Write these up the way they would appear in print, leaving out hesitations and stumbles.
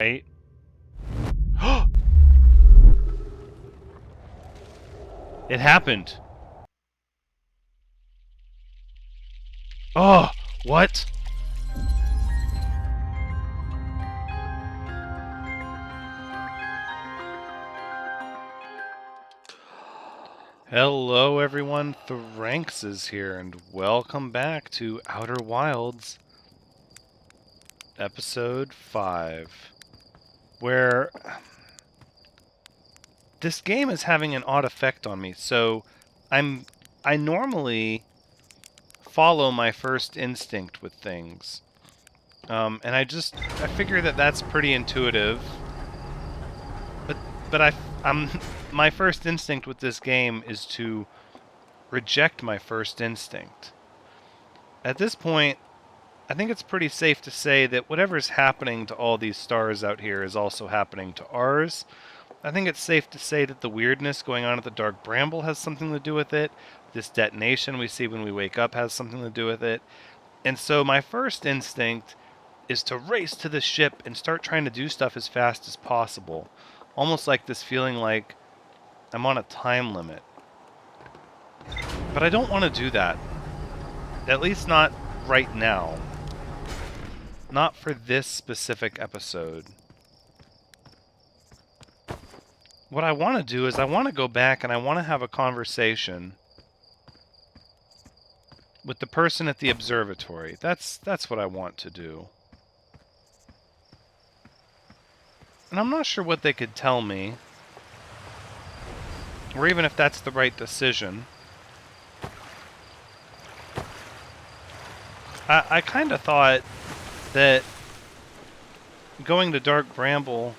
Right? It happened. Oh, what? Hello everyone, Thranks is here, and welcome back to Outer Wilds, Episode 5, where this game is having an odd effect on me. So, I normally follow my first instinct with things, and I figure that that's pretty intuitive. But I'm my first instinct with this game is to reject my first instinct. At this point, I think it's pretty safe to say that whatever's happening to all these stars out here is also happening to ours. I think it's safe to say that the weirdness going on at the Dark Bramble has something to do with it. This detonation we see when we wake up has something to do with it. And so my first instinct is to race to the ship and start trying to do stuff as fast as possible. Almost like this feeling like I'm on a time limit. But I don't want to do that. At least not right now. Not for this specific episode. What I want to do is I want to go back and I want to have a conversation with the person at the observatory. That's what I want to do. And I'm not sure what they could tell me, or even if that's the right decision. I kind of thought that going to Dark Bramble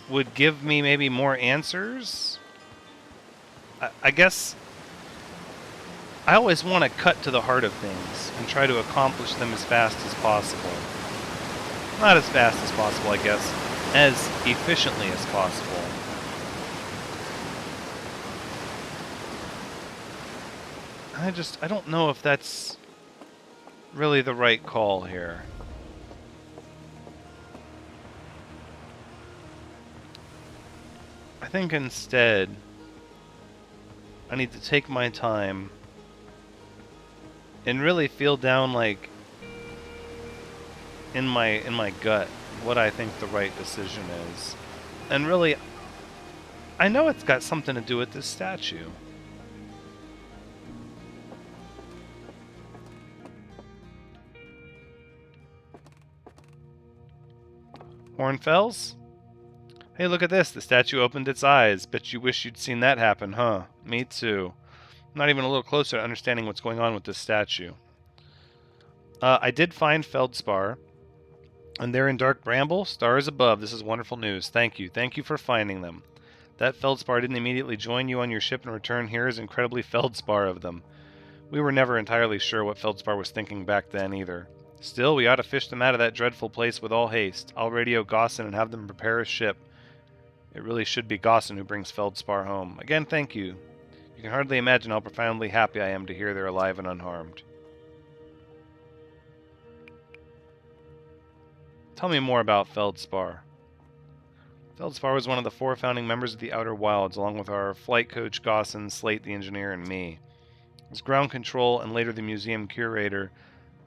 would give me maybe more answers. I guess I always want to cut to the heart of things and try to accomplish them as fast as possible. Not as fast as possible, I guess. As efficiently as possible. I don't know if that's really the right call here. I think instead, I need to take my time and really feel down, like, in my gut what I think the right decision is. And really, I know it's got something to do with this statue. Hornfells? Hey, look at this. The statue opened its eyes. Bet you wish you'd seen that happen, huh? Me too. I'm not even a little closer to understanding what's going on with this statue. I did find feldspar, and they're in Dark Bramble. Stars above. This is wonderful news. Thank you. Thank you for finding them. That feldspar didn't immediately join you on your ship and return here is incredibly feldspar of them. We were never entirely sure what feldspar was thinking back then either. Still, we ought to fish them out of that dreadful place with all haste. I'll radio Gossin and have them prepare a ship. It really should be Gossin who brings feldspar home. Again, thank you. You can hardly imagine how profoundly happy I am to hear they're alive and unharmed. Tell me more about feldspar. Feldspar was one of the 4 founding members of the Outer Wilds, along with our flight coach Gossin, Slate the engineer, and me. As ground control and later the museum curator,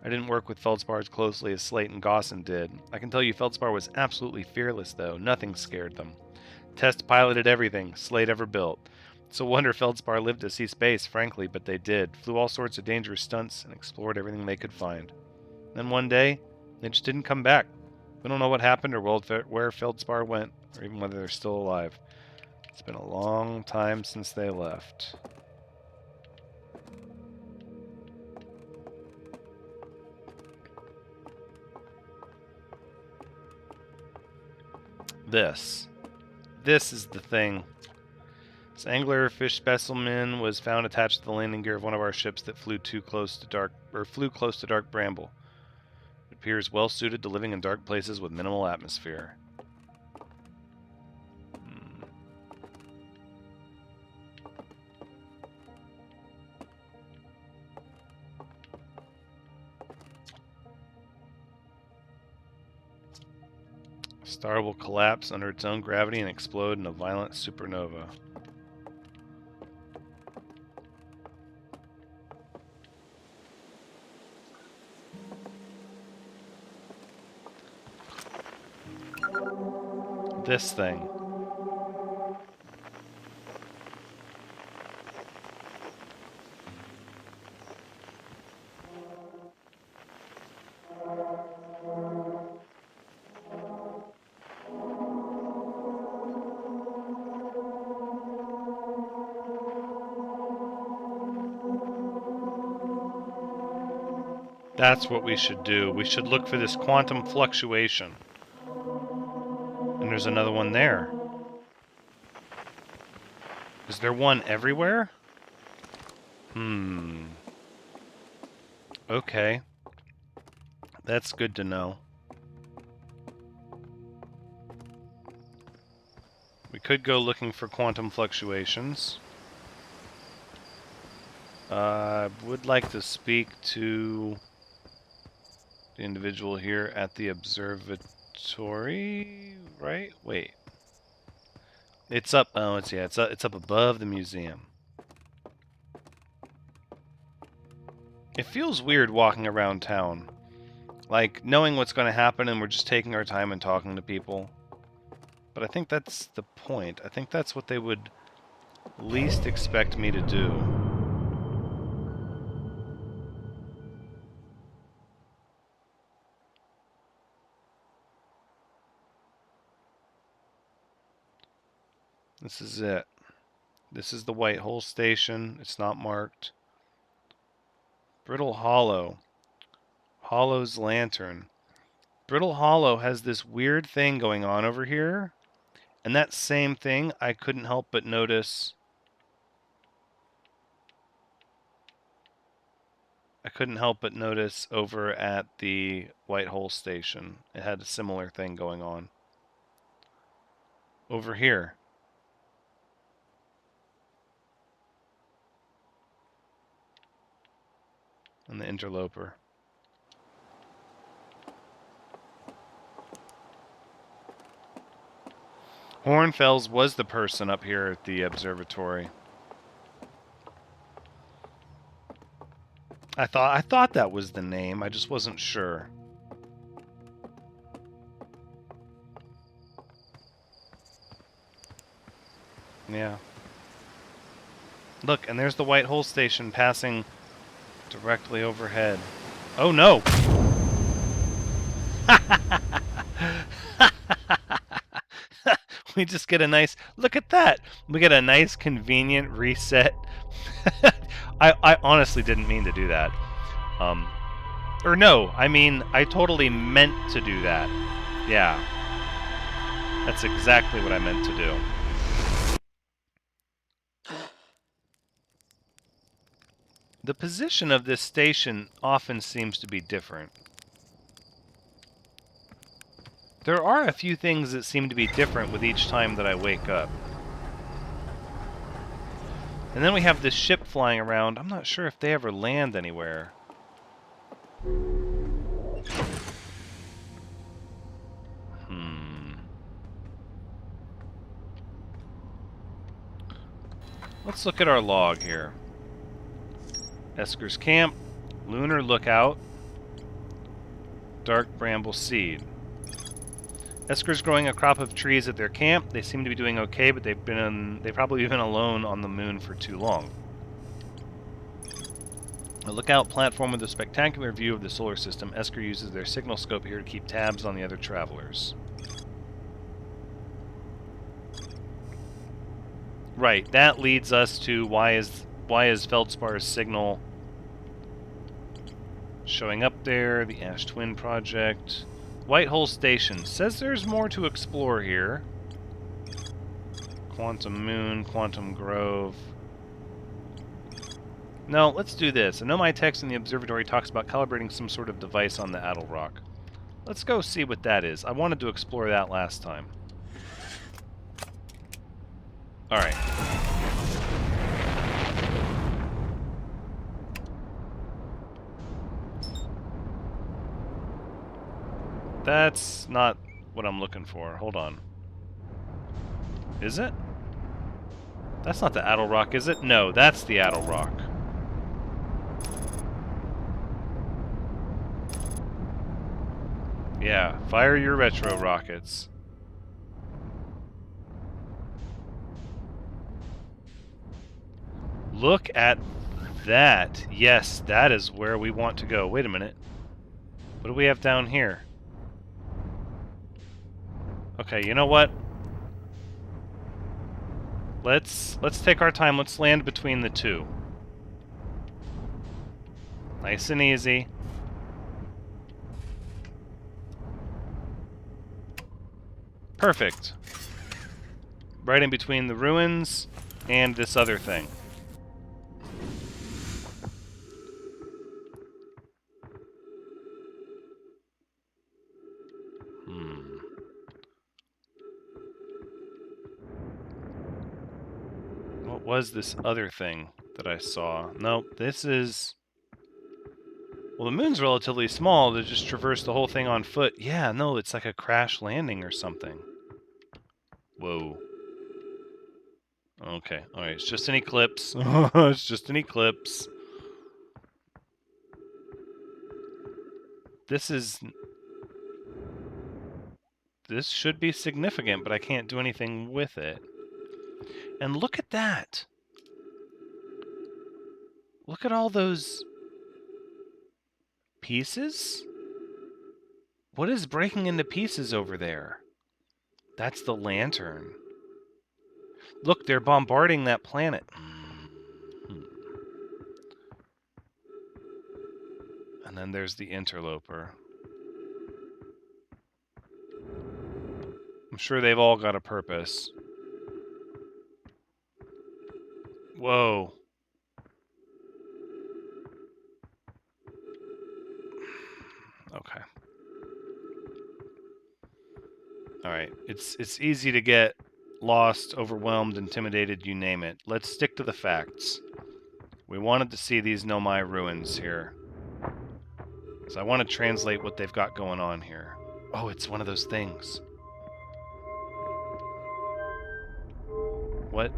I didn't work with feldspar as closely as Slate and Gossin did. I can tell you feldspar was absolutely fearless, though. Nothing scared them. Test piloted everything Slate ever built. It's a wonder feldspar lived to see space, frankly, but they did. Flew all sorts of dangerous stunts and explored everything they could find. Then one day, they just didn't come back. We don't know what happened or where feldspar went, or even whether they're still alive. It's been a long time since they left. This is the thing. This anglerfish specimen was found attached to the landing gear of one of our ships that flew close to Dark Bramble. It appears well suited to living in dark places with minimal atmosphere. A star will collapse under its own gravity and explode in a violent supernova. This thing. That's what we should do. We should look for this quantum fluctuation. And there's another one there. Is there one everywhere? Okay. That's good to know. We could go looking for quantum fluctuations. I would like to speak to the individual here at the observatory, right? Wait. It's up, oh, it's up above the museum. It feels weird walking around town. Like, knowing what's going to happen and we're just taking our time and talking to people. But I think that's the point. I think that's what they would least expect me to do. This is it. This is the White Hole Station. It's not marked. Brittle Hollow. Hollow's Lantern. Brittle Hollow has this weird thing going on over here. And that same thing I couldn't help but notice. Over at the White Hole Station. It had a similar thing going on. Over here. And the interloper. Hornfels was the person up here at the observatory. I thought that was the name. I just wasn't sure. Yeah. Look, and there's the White Hole Station passing directly overhead. Oh no! We just get a nice, look at that! We get a nice convenient reset. I honestly didn't mean to do that. Or no, I mean, I totally meant to do that. Yeah. That's exactly what I meant to do. The position of this station often seems to be different. There are a few things that seem to be different with each time that I wake up. And then we have this ship flying around. I'm not sure if they ever land anywhere. Let's look at our log here. Esker's Camp, Lunar Lookout, Dark Bramble Seed. Esker's growing a crop of trees at their camp. They seem to be doing okay, but they've probably been alone on the moon for too long. A lookout platform with a spectacular view of the solar system. Esker uses their signal scope here to keep tabs on the other travelers. Right, that leads us to why is Feldspar's signal showing up there? The Ash Twin Project. White Hole Station. Says there's more to explore here. Quantum Moon, Quantum Grove. No, let's do this. A Nomai text in the observatory talks about calibrating some sort of device on the Addle Rock. Let's go see what that is. I wanted to explore that last time. Alright. That's not what I'm looking for. Hold on. Is it? That's not the Addle Rock, is it? No, that's the Addle Rock. Yeah, fire your retro rockets. Look at that. Yes, that is where we want to go. Wait a minute. What do we have down here? Okay, you know what? Let's take our time. Let's land between the two. Nice and easy. Perfect. Right in between the ruins and this other thing. What was this other thing that I saw? Nope, this is... Well, the moon's relatively small to just traverse the whole thing on foot. Yeah, no, it's like a crash landing or something. Whoa. Okay, alright, it's just an eclipse. It's just an eclipse. This should be significant, but I can't do anything with it. And look at that! Look at all those... pieces? What is breaking into pieces over there? That's the lantern. Look, they're bombarding that planet. And then there's the interloper. I'm sure they've all got a purpose. Whoa. Okay. Alright, it's easy to get lost, overwhelmed, intimidated, you name it. Let's stick to the facts. We wanted to see these Nomai ruins here. So I want to translate what they've got going on here. Oh, it's one of those things. What?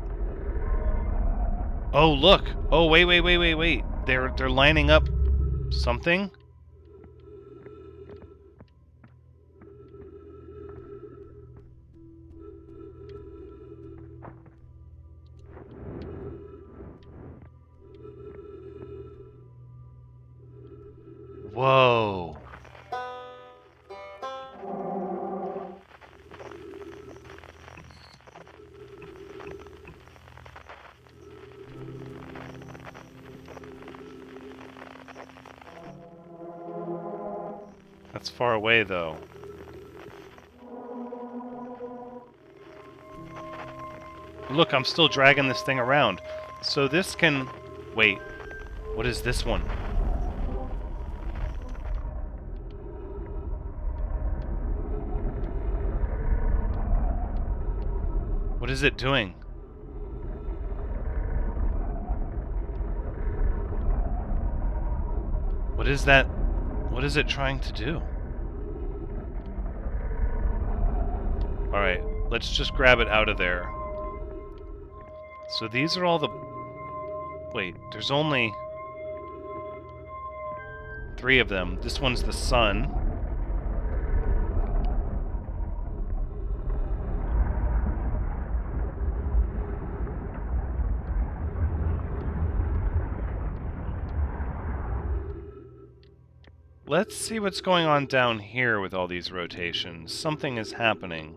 Oh, look! Oh, wait. They're lining up something? Whoa. That's far away, though. Look, I'm still dragging this thing around. So this can... Wait. What is this one? What is it doing? What is that? What is it trying to do? Alright, let's just grab it out of there. So these are all the... Wait, there's only 3 of them. This one's the sun. Let's see what's going on down here with all these rotations. Something is happening.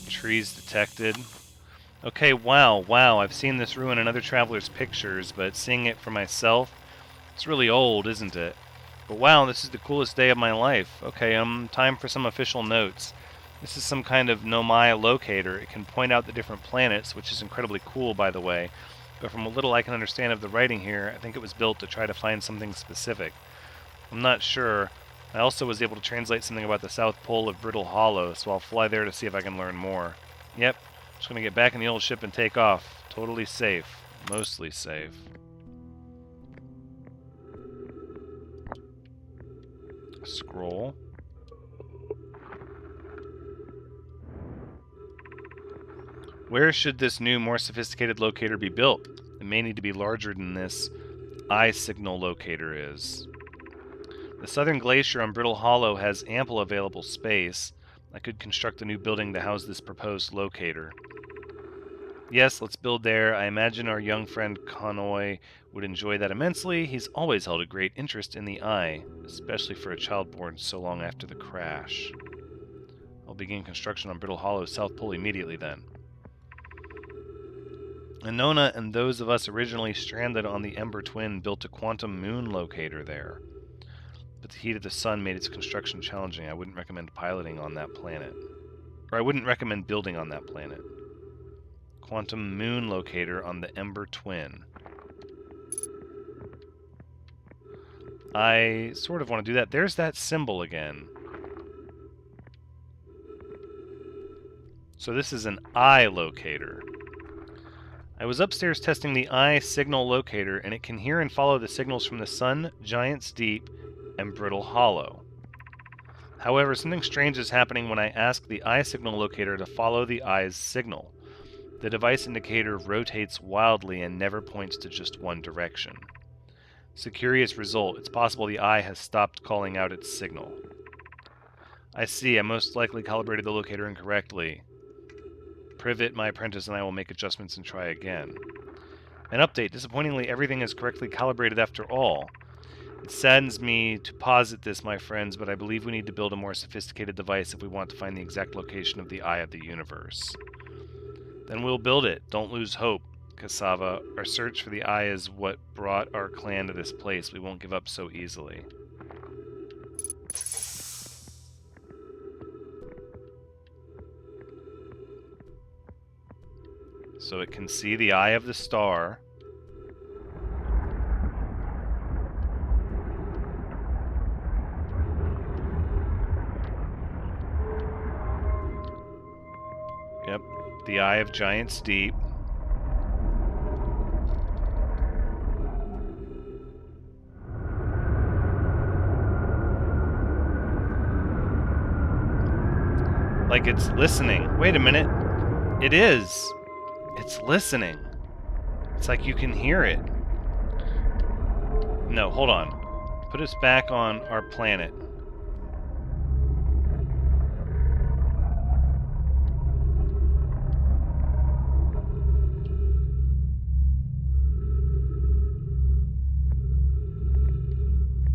Trees detected. Okay, wow, I've seen this ruin in other travelers' pictures, but seeing it for myself, it's really old, isn't it? But wow, this is the coolest day of my life. Okay, time for some official notes. This is some kind of Nomai locator. It can point out the different planets, which is incredibly cool, by the way. But from what little I can understand of the writing here, I think it was built to try to find something specific. I'm not sure. I also was able to translate something about the South Pole of Brittle Hollow, so I'll fly there to see if I can learn more. Yep, just gonna get back in the old ship and take off. Totally safe. Mostly safe. Scroll. Where should this new, more sophisticated locator be built? It may need to be larger than this eye signal locator is. The southern glacier on Brittle Hollow has ample available space. I could construct a new building to house this proposed locator. Yes, let's build there. I imagine our young friend Connoy would enjoy that immensely. He's always held a great interest in the eye, especially for a child born so long after the crash. I'll begin construction on Brittle Hollow South Pole immediately then. Anona and those of us originally stranded on the Ember Twin built a quantum moon locator there. But the heat of the sun made its construction challenging. I wouldn't recommend piloting on that planet. Or I wouldn't recommend building on that planet. Quantum moon locator on the Ember Twin. I sort of want to do that. There's that symbol again. So this is an eye locator. I was upstairs testing the eye signal locator, and it can hear and follow the signals from the sun, Giant's Deep, and Brittle Hollow. However, something strange is happening when I ask the eye signal locator to follow the eye's signal. The device indicator rotates wildly and never points to just one direction. It's a curious result. It's possible the eye has stopped calling out its signal. I see. I most likely calibrated the locator incorrectly. Privet, my apprentice, and I will make adjustments and try again. An update. Disappointingly, everything is correctly calibrated after all. It saddens me to posit this, my friends, but I believe we need to build a more sophisticated device if we want to find the exact location of the eye of the universe. Then we'll build it. Don't lose hope, Cassava. Our search for the eye is what brought our clan to this place. We won't give up so easily. So it can see the eye of the star. Yep, the eye of Giant's Deep. Like it's listening. Wait a minute. It is. It's listening. It's like you can hear it. No, hold on. Put us back on our planet.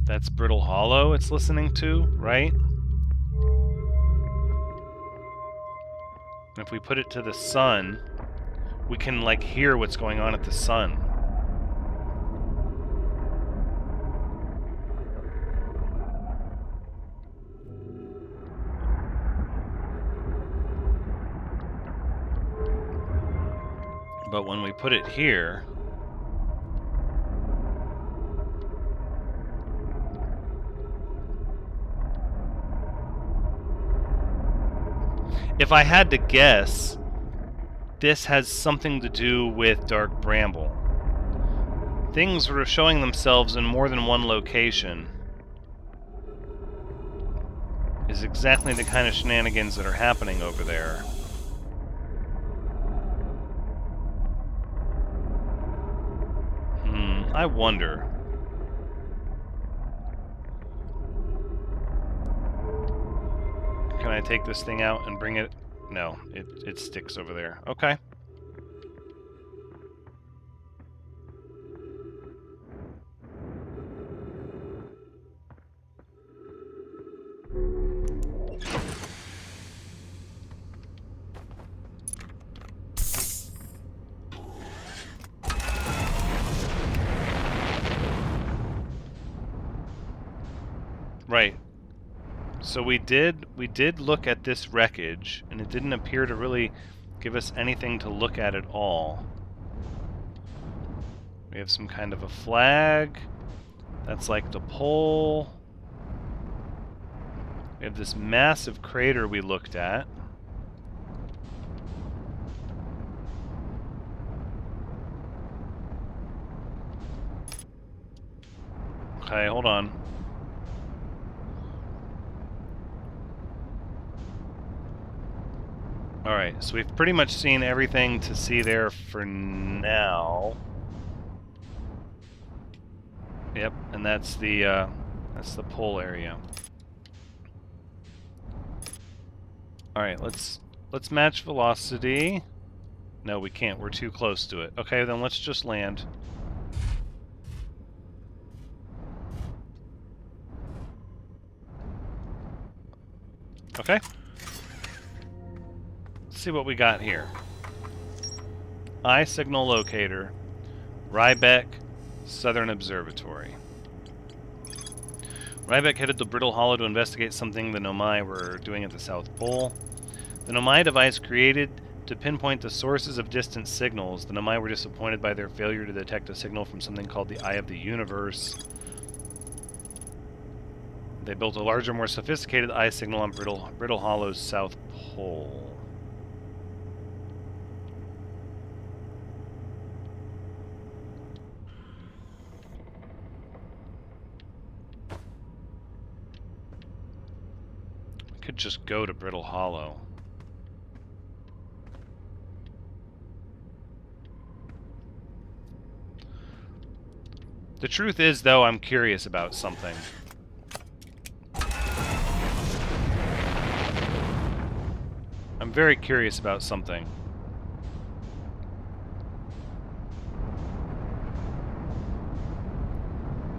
That's Brittle Hollow it's listening to, right? If we put it to the sun, we can, like, hear what's going on at the sun. But when we put it here... If I had to guess, this has something to do with Dark Bramble. Things were showing themselves in more than one location is exactly the kind of shenanigans that are happening over there. I wonder. Can I take this thing out and bring it? No, it sticks over there. Okay. Right. So we did look at this wreckage, and it didn't appear to really give us anything to look at all. We have some kind of a flag. That's like the pole. We have this massive crater we looked at. Okay, hold on. Alright, so we've pretty much seen everything to see there for now. Yep, and that's the pole area. Alright, let's match velocity. No, we can't. We're too close to it. Okay, then let's just land. Okay. Let's see what we got here. Eye signal locator. Riebeck, Southern Observatory. Riebeck headed to Brittle Hollow to investigate something the Nomai were doing at the South Pole. The Nomai device created to pinpoint the sources of distant signals. The Nomai were disappointed by their failure to detect a signal from something called the Eye of the Universe. They built a larger, more sophisticated eye signal on Brittle Hollow's South Pole. We could just go to Brittle Hollow. The truth is, though, I'm curious about something. I'm very curious about something.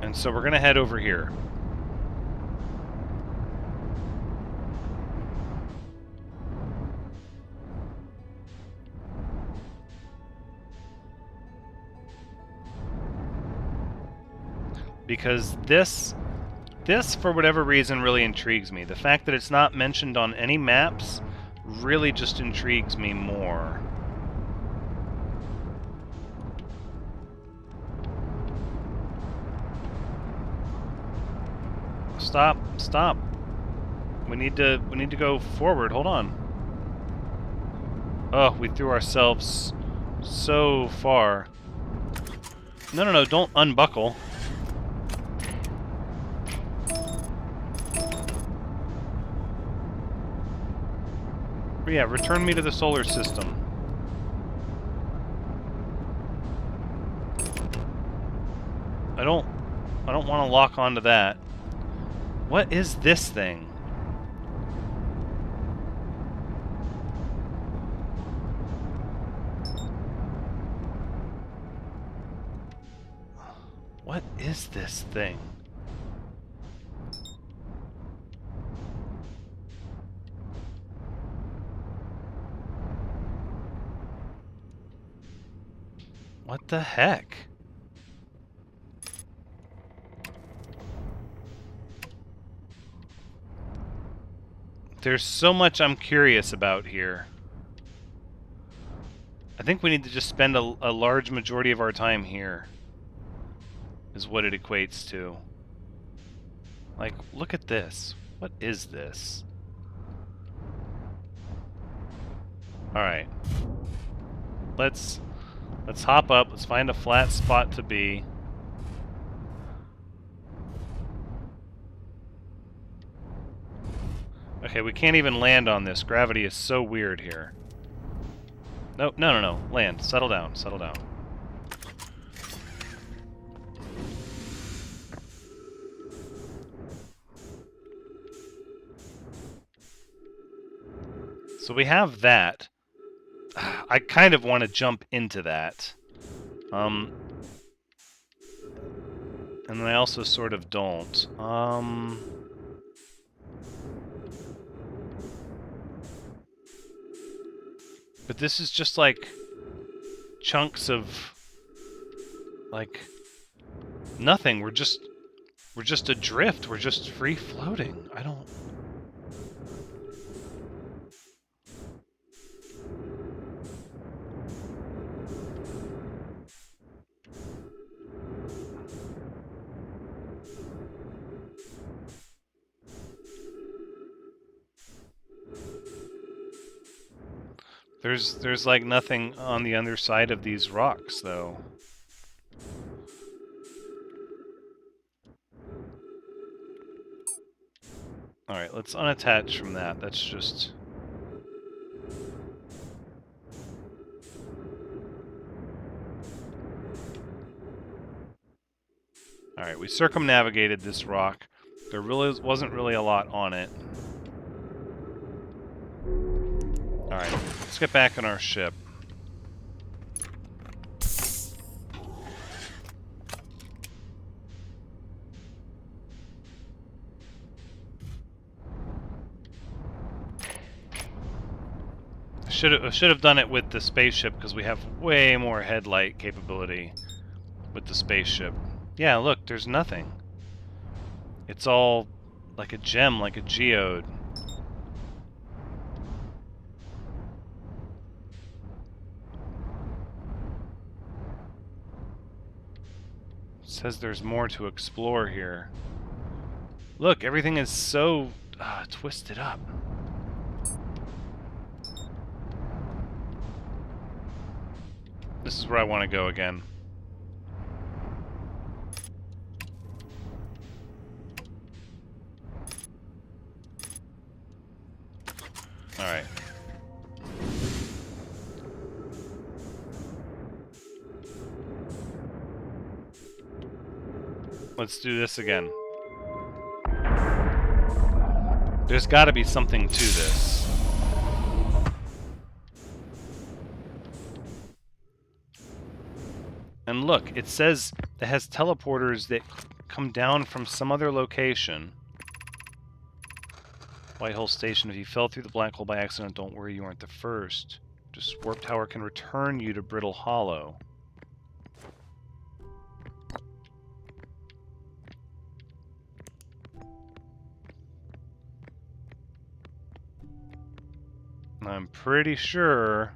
And so we're going to head over here. Because this, for whatever reason, really intrigues me. The fact that it's not mentioned on any maps really just intrigues me more. Stop, stop. We need to go forward. Hold on. Oh, we threw ourselves so far. No, no, no, don't unbuckle. But yeah, return me to the solar system. I don't want to lock onto that. What is this thing? What is this thing? What the heck? There's so much I'm curious about here. I think we need to just spend a large majority of our time here. Is what it equates to. Like, look at this. What is this? Alright. Let's hop up. Let's find a flat spot to be. Okay, we can't even land on this. Gravity is so weird here. No, no, no, no. Land. Settle down. Settle down. So we have that. I kind of want to jump into that. And then I also sort of don't. But this is just like chunks of like nothing. We're just adrift. We're just free floating. I don't. There's like nothing on the other side of these rocks, though. Alright, let's unattach from that. That's just... Alright, we circumnavigated this rock. There really wasn't really a lot on it. Alright, let's get back on our ship. I should have done it with the spaceship because we have way more headlight capability with the spaceship. Yeah, look, there's nothing. It's all like a gem, like a geode. It says there's more to explore here. Look, everything is so twisted up. This is where I want to go again. Alright. Let's do this again. There's got to be something to this. And look, it says it has teleporters that come down from some other location. White hole station. If you fell through the black hole by accident, don't worry, you aren't the first. Just warp tower can return you to Brittle Hollow. I'm pretty sure...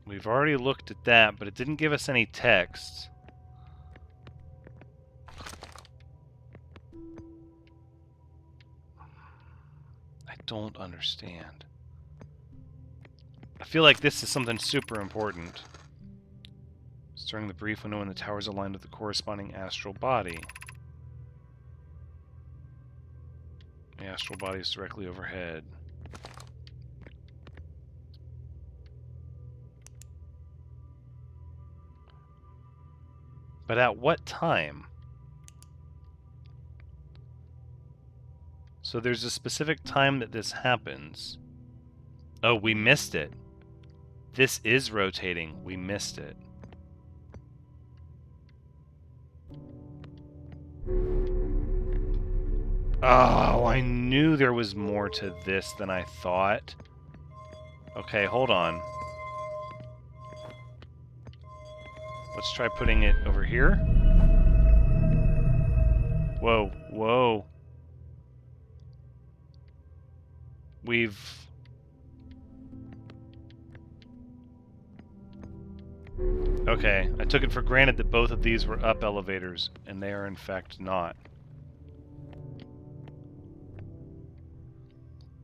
We've already looked at that, but it didn't give us any text. I don't understand. I feel like this is something super important. It's during the brief window when the tower's aligned with the corresponding astral body. The astral body is directly overhead. But at what time? So there's a specific time that this happens. Oh, we missed it. This is rotating. We missed it. Oh, I knew there was more to this than I thought. Okay, hold on. Let's try putting it over here. Whoa, whoa. We've... Okay, I took it for granted that both of these were up elevators, and they are in fact not.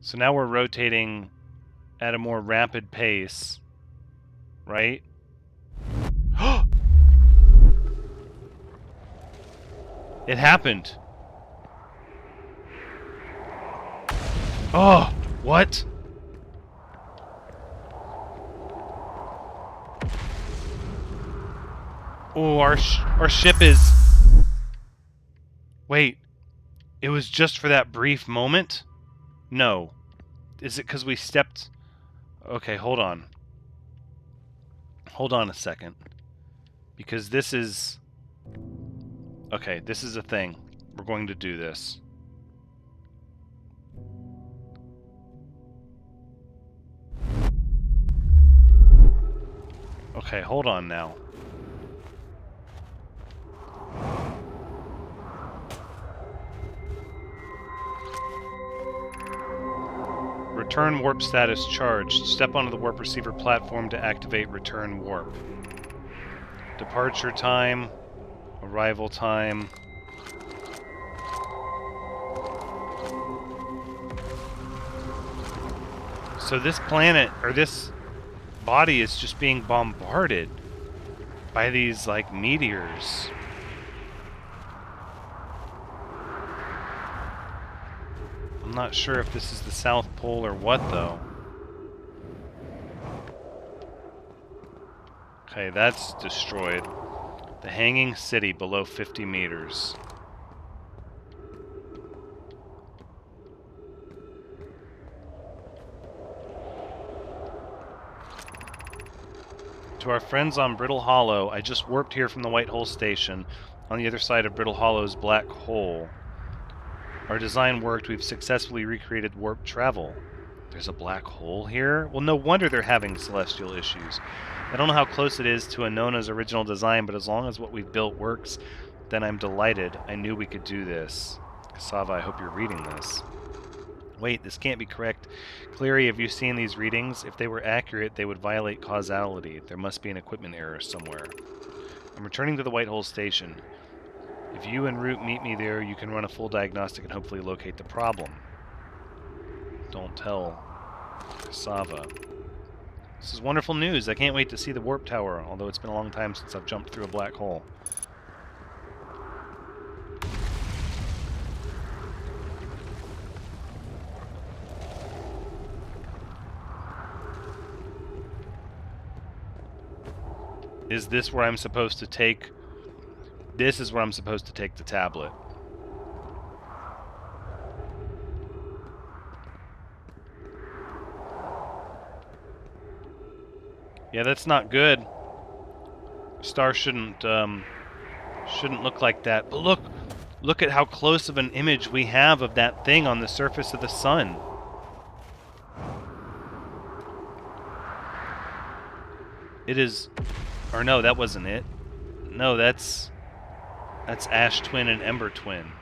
So now we're rotating at a more rapid pace, right? It happened. Oh, what? Oh, our ship is... Wait, it was just for that brief moment? No. Is it because we stepped... Okay, hold on. Hold on a second. Because this is... Okay, this is a thing. We're going to do this. Okay, hold on now. Return warp status charged. Step onto the warp receiver platform to activate return warp. Departure time. Arrival time. So this planet, or this body, is just being bombarded by these, like, meteors. I'm not sure if this is the South Pole or what, though. Okay, that's destroyed. The hanging city below 50 meters. To our friends on Brittle Hollow, I just warped here from the White Hole Station, on the other side of Brittle Hollow's black hole. Our design worked, we've successfully recreated warp travel. There's a black hole here? Well, no wonder they're having celestial issues. I don't know how close it is to Anona's original design, but as long as what we've built works, then I'm delighted. I knew we could do this. Cassava, I hope you're reading this. Wait, this can't be correct. Cleary, have you seen these readings? If they were accurate, they would violate causality. There must be an equipment error somewhere. I'm returning to the White Hole Station. If you and Root meet me there, you can run a full diagnostic and hopefully locate the problem. Don't tell Cassava. This is wonderful news. I can't wait to see the warp tower, although it's been a long time since I've jumped through a black hole. Is this where I'm supposed to take... This is where I'm supposed to take the tablet. Yeah, that's not good. Star shouldn't look like that. But look at how close of an image we have of that thing on the surface of the sun. It is... Or no, that wasn't it. No, that's Ash Twin and Ember Twin.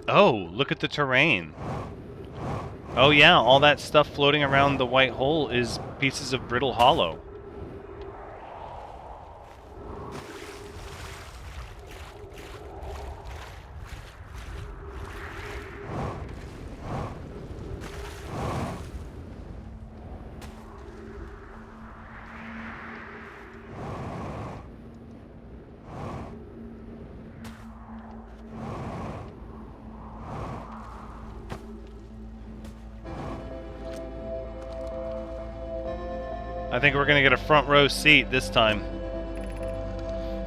Oh, look at the terrain. Oh yeah, all that stuff floating around the white hole is pieces of Brittle Hollow. I think we're going to get a front row seat this time.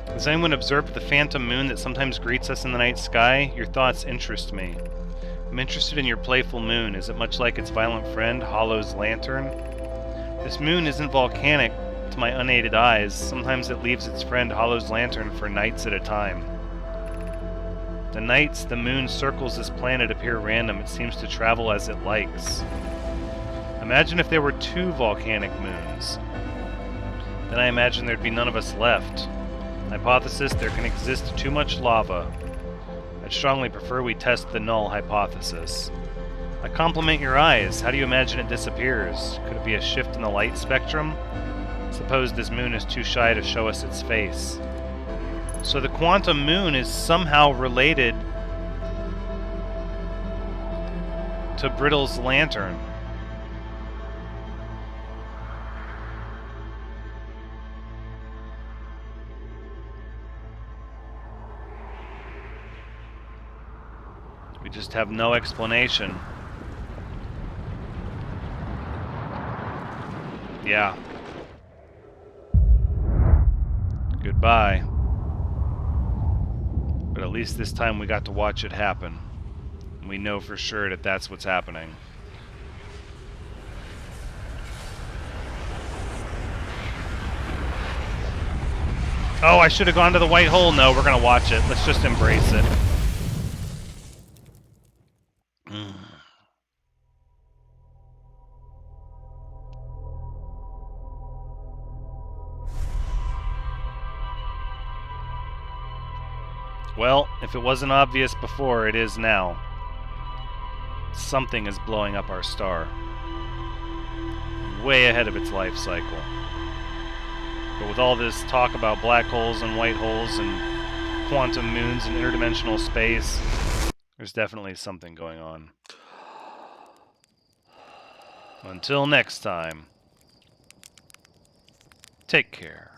Has anyone observed the phantom moon that sometimes greets us in the night sky? Your thoughts interest me. I'm interested in your playful moon. Is it much like its violent friend, Hollow's lantern? This moon isn't volcanic to my unaided eyes. Sometimes it leaves its friend Hollow's lantern for nights at a time. The nights the moon circles this planet appear random. It seems to travel as it likes. Imagine if there were 2 volcanic moons. Then I imagine there'd be none of us left. Hypothesis, there can exist too much lava. I'd strongly prefer we test the null hypothesis. I compliment your eyes. How do you imagine it disappears? Could it be a shift in the light spectrum? Suppose this moon is too shy to show us its face. So the quantum moon is somehow related to Brittle's lantern. We just have no explanation. Yeah. Goodbye. But at least this time we got to watch it happen. We know for sure that that's what's happening. Oh, I should have gone to the white hole. No, we're gonna watch it. Let's just embrace it. Well, if it wasn't obvious before, it is now. Something is blowing up our star. Way ahead of its life cycle. But with all this talk about black holes and white holes and quantum moons and interdimensional space, There's definitely something going on. Until next time, take care.